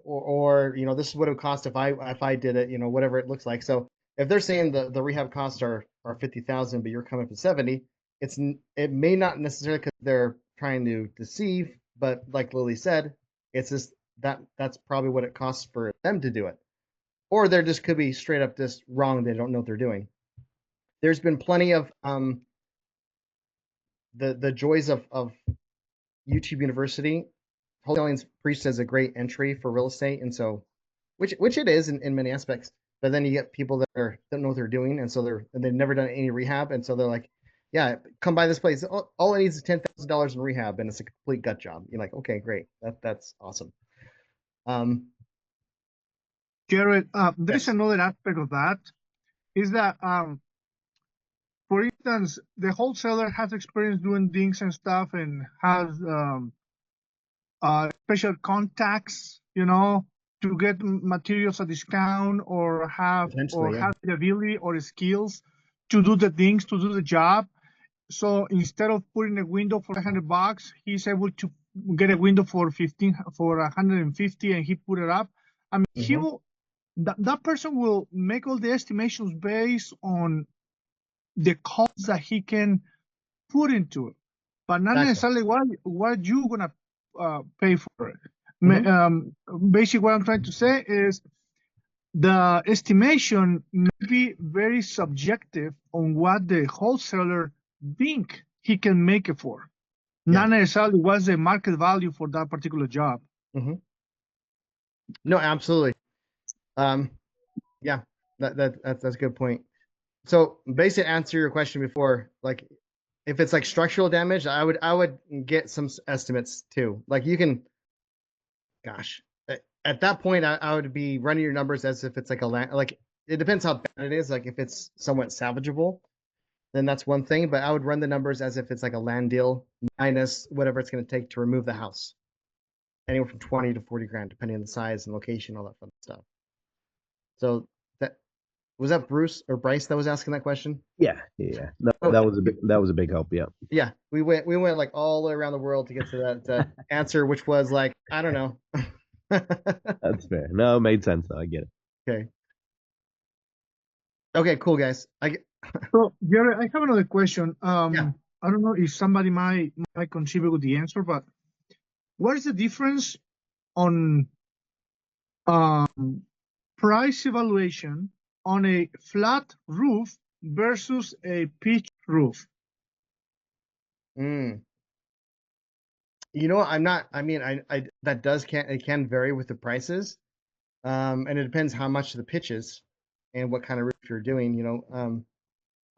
Or you know, this is what it would cost if I did it, you know, whatever it looks like. So if they're saying the rehab costs are 50,000, but you're coming up to 70, it may not necessarily because they're trying to deceive, but like Lily said, it's just that's probably what it costs for them to do it, or they're just could be straight up just wrong. They don't know what they're doing. There's been plenty of the joys of YouTube University. Wholesaling's preached as a great entry for real estate, and so which it is in many aspects. But then you get people that don't know what they're doing, and so they've never done any rehab, and so they're like, yeah, come by this place. All it needs is $10,000 in rehab, and it's a complete gut job. You're like, okay, great, that's awesome. Jared, there's another aspect of that, is that for instance, the wholesaler has experience doing things and stuff and has special contacts, you know, to get materials at discount, or have the ability or skills to do the things, to do the job. So instead of putting a window for $100, he's able to get a window for 150, and he put it up. I mean, he will. That person will make all the estimations based on the cost that he can put into it, but not necessarily what you're gonna pay for it. Basically, what I'm trying to say is the estimation may be very subjective on what the wholesaler think he can make it for, not necessarily what's the market value for that particular job. No, absolutely. Yeah, that's a good point. So basically, to answer your question before, like if it's like structural damage, I would get some estimates too. Like you can, gosh, at that point, I would be running your numbers as if it's like like it depends how bad it is. Like if it's somewhat salvageable, then that's one thing. But I would run the numbers as if it's like a land deal minus whatever it's going to take to remove the house, anywhere from 20 to 40 grand, depending on the size and location, all that fun stuff. So was that Bruce or Bryce that was asking that question? Yeah. That was a big help. Yeah. Yeah, we went like all the way around the world to get to that answer, which was like, I don't know. That's fair. No, it made sense though. I get it. Okay, cool, guys. So, Jerry, I have another question. I don't know if somebody might contribute with the answer, but what is the difference on price evaluation on a flat roof versus a pitched roof? You know, it can vary with the prices. And it depends how much the pitch is and what kind of roof you're doing, you know.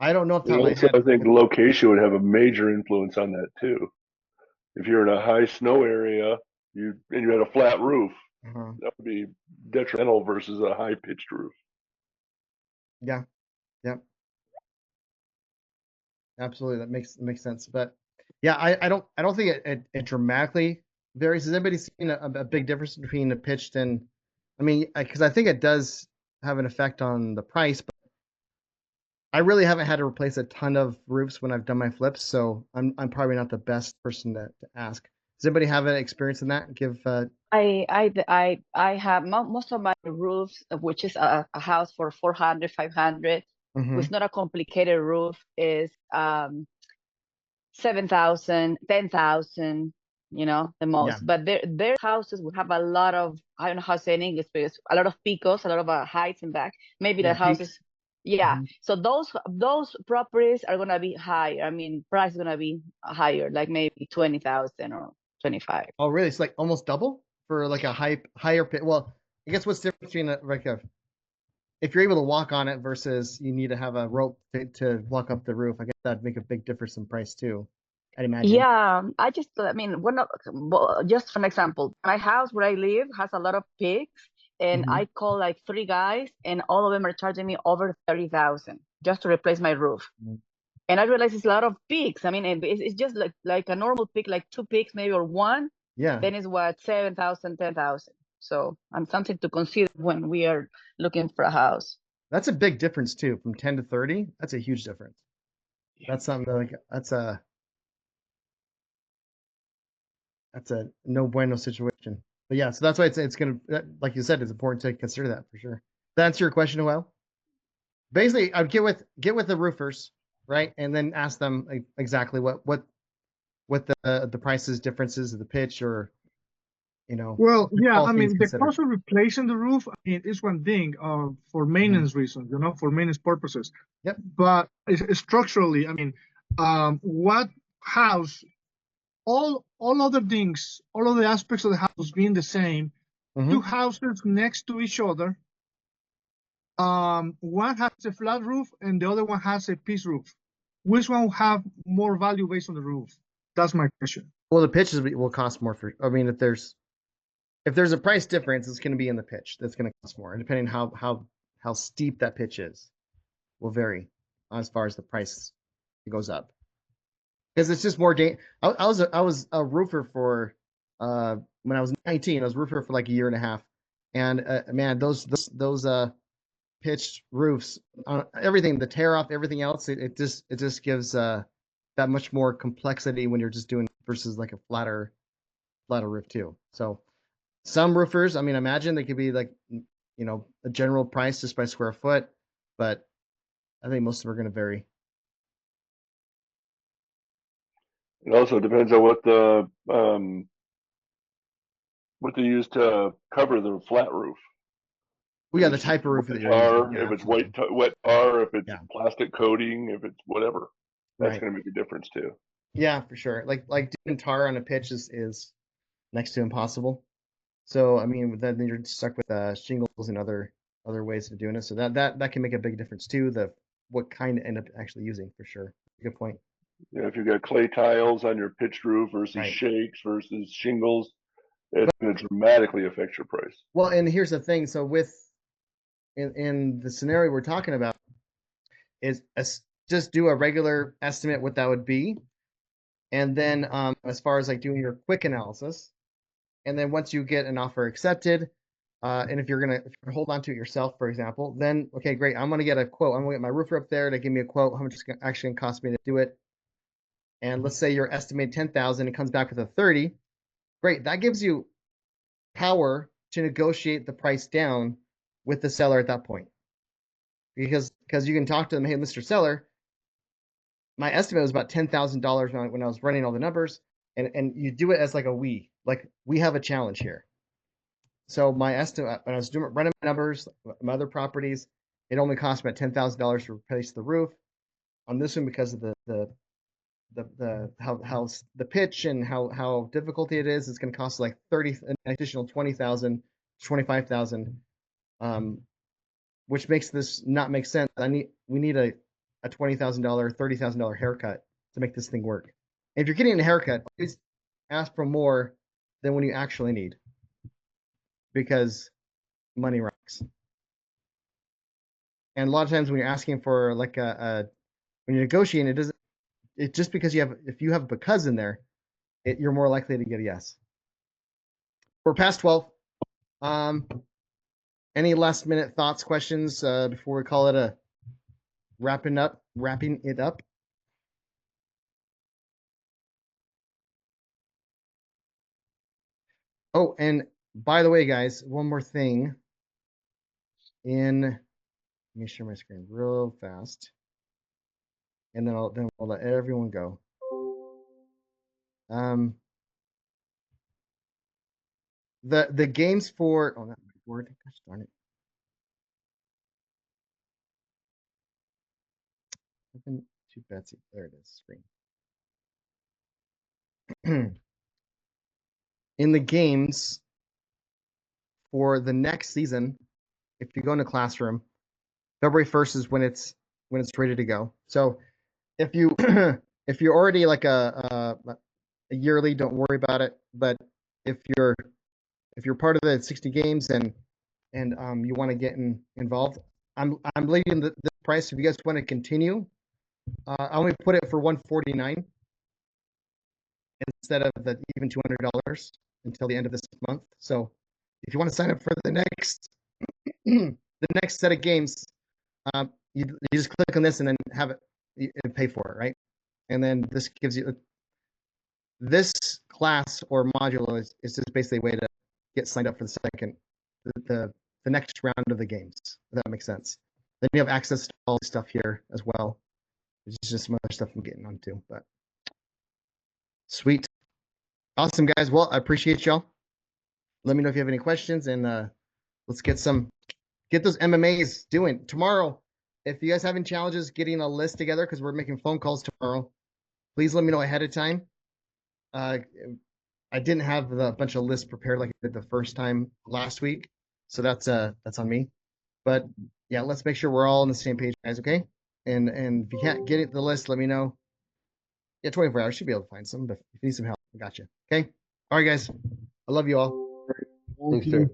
I don't know if I think the location would have a major influence on that too. If you're in a high snow area, and you had a flat roof, that would be detrimental versus a high pitched roof. Yeah. Absolutely, that makes sense. But yeah, I don't think it dramatically varies. Has anybody seen a big difference between a pitched and, I mean, because I think it does have an effect on the price, but I really haven't had to replace a ton of roofs when I've done my flips, so I'm probably not the best person to ask. Does anybody have an experience in that? Give I have most of my roofs, which is a house for 400, 500, with not a complicated roof, is 7,000, 10,000, the most. But their houses would have a lot of, I don't know how to say in English, but it's a lot of picos, a lot of heights and back. Maybe the houses, So those properties are gonna be higher. I mean, price is gonna be higher, like maybe 20,000 or 25. Oh, really? It's like almost double for like a higher pit. Well, I guess what's the difference between if you're able to walk on it versus you need to have a rope to walk up the roof? I guess that'd make a big difference in price too, I'd imagine. Yeah, I mean, just for an example, my house where I live has a lot of pigs, and I call like 3 guys, and all of them are charging me over 30,000 just to replace my roof. And I realize it's a lot of pigs. I mean, it's just like a normal pig, like 2 pigs maybe, or 1. Yeah. Then it's what, 7,000, 10,000. So something to consider when we are looking for a house. That's a big difference too, from 10 to 30. That's a huge difference. That's something like that's a no bueno situation. But yeah, so that's why it's gonna, like you said, it's important to consider that for sure. That answer your question, Noel? Basically, I'd get with the roofers, right, and then ask them exactly what the prices, differences of the pitch, or Well, yeah, I mean, the considered. cost of replacing the roof, I mean, is one thing for maintenance reasons, for maintenance purposes. Yep. But structurally, I mean, what house, all other things, all of the aspects of the house being the same, 2 houses next to each other, one has a flat roof and the other one has a pitch roof. Which one will have more value based on the roof? That's my question. Well, the pitches will cost more I mean, if there's a price difference, it's going to be in the pitch. That's going to cost more, and depending how steep that pitch is, will vary as far as the price goes up. Because it's just more I was a roofer for when I was 19. I was a roofer for like a year and a half, and man, those pitched roofs, everything, the tear off, everything else, it just gives that much more complexity when you're just doing versus like a flatter roof too. So some roofers, I mean, imagine they could be like a general price just by square foot, but I think most of them are going to vary. It also depends on what they use to cover the flat roof. We got the type of roof that you're tar, using. if it's wet tar, if it's plastic coating, if it's whatever, that's going to make a difference too. Yeah, for sure. Like doing tar on a pitch is next to impossible. So I mean, then you're stuck with shingles and other ways of doing it. So that can make a big difference too. What kind to end up actually using, for sure. Good point. Yeah, if you've got clay tiles on your pitched roof versus shakes versus shingles, it's going to dramatically affect your price. Well, and here's the thing. So in the scenario we're talking about, is just do a regular estimate what that would be, and then as far as like doing your quick analysis, and then once you get an offer accepted, and if you're gonna hold on to it yourself, for example, then okay, great, I'm gonna get a quote. I'm gonna get my roofer up there to give me a quote. How much it's actually gonna cost me to do it? And let's say your estimated 10,000, it comes back with a 30. Great, that gives you power to negotiate the price down with the seller at that point, because you can talk to them, hey, Mr. Seller, my estimate was about $10,000 when I was running all the numbers, and you do it as like we have a challenge here. So my estimate when I was running my numbers, my other properties, it only cost me about $10,000 to replace the roof. On this one, because of how the pitch and how difficult it is, it's going to cost like an additional 20,000, 25,000, which makes this not make sense. We need a $20,000, $30,000 haircut to make this thing work. If you're getting a haircut, always ask for more than when you actually need, because money rocks. And a lot of times when you're asking for like when you're negotiating, it just because if you have a because in there, you're more likely to get a yes. We're past 12. Any last minute thoughts, questions before we call it a wrapping it up? Oh, and by the way, guys, one more thing. Let me share my screen real fast, and then we'll let everyone go. The games for not my board. Gosh darn it. Open to Betsy. There it is. Screen. In the games for the next season, if you go in a classroom, February 1st is when it's ready to go. So if you if you're already like a yearly, don't worry about it. But if you're part of the 60 games and you want to get involved, I'm leaving the price. If you guys want to continue, I only put it for $149 instead of the even $200 until the end of this month. So if you want to sign up for the next set of games, you just click on this and then have it and pay for it, right? And then this gives you this class or module is just basically a way to get signed up for the next round of the games. If that makes sense. Then you have access to all the stuff here as well. There's just some other stuff I'm getting onto, but sweet. Awesome, guys. Well, I appreciate y'all. Let me know if you have any questions, and let's get those MMAs doing tomorrow. If you guys have any challenges getting a list together, because we're making phone calls tomorrow, please let me know ahead of time. I didn't have a bunch of lists prepared like I did the first time last week, so that's on me. But yeah, let's make sure we're all on the same page, guys. Okay? And if you can't get the list, let me know. Yeah, 24 hours should be able to find some, but if you need some help, I got you. Okay? All right, guys. I love you all. Thanks, sir.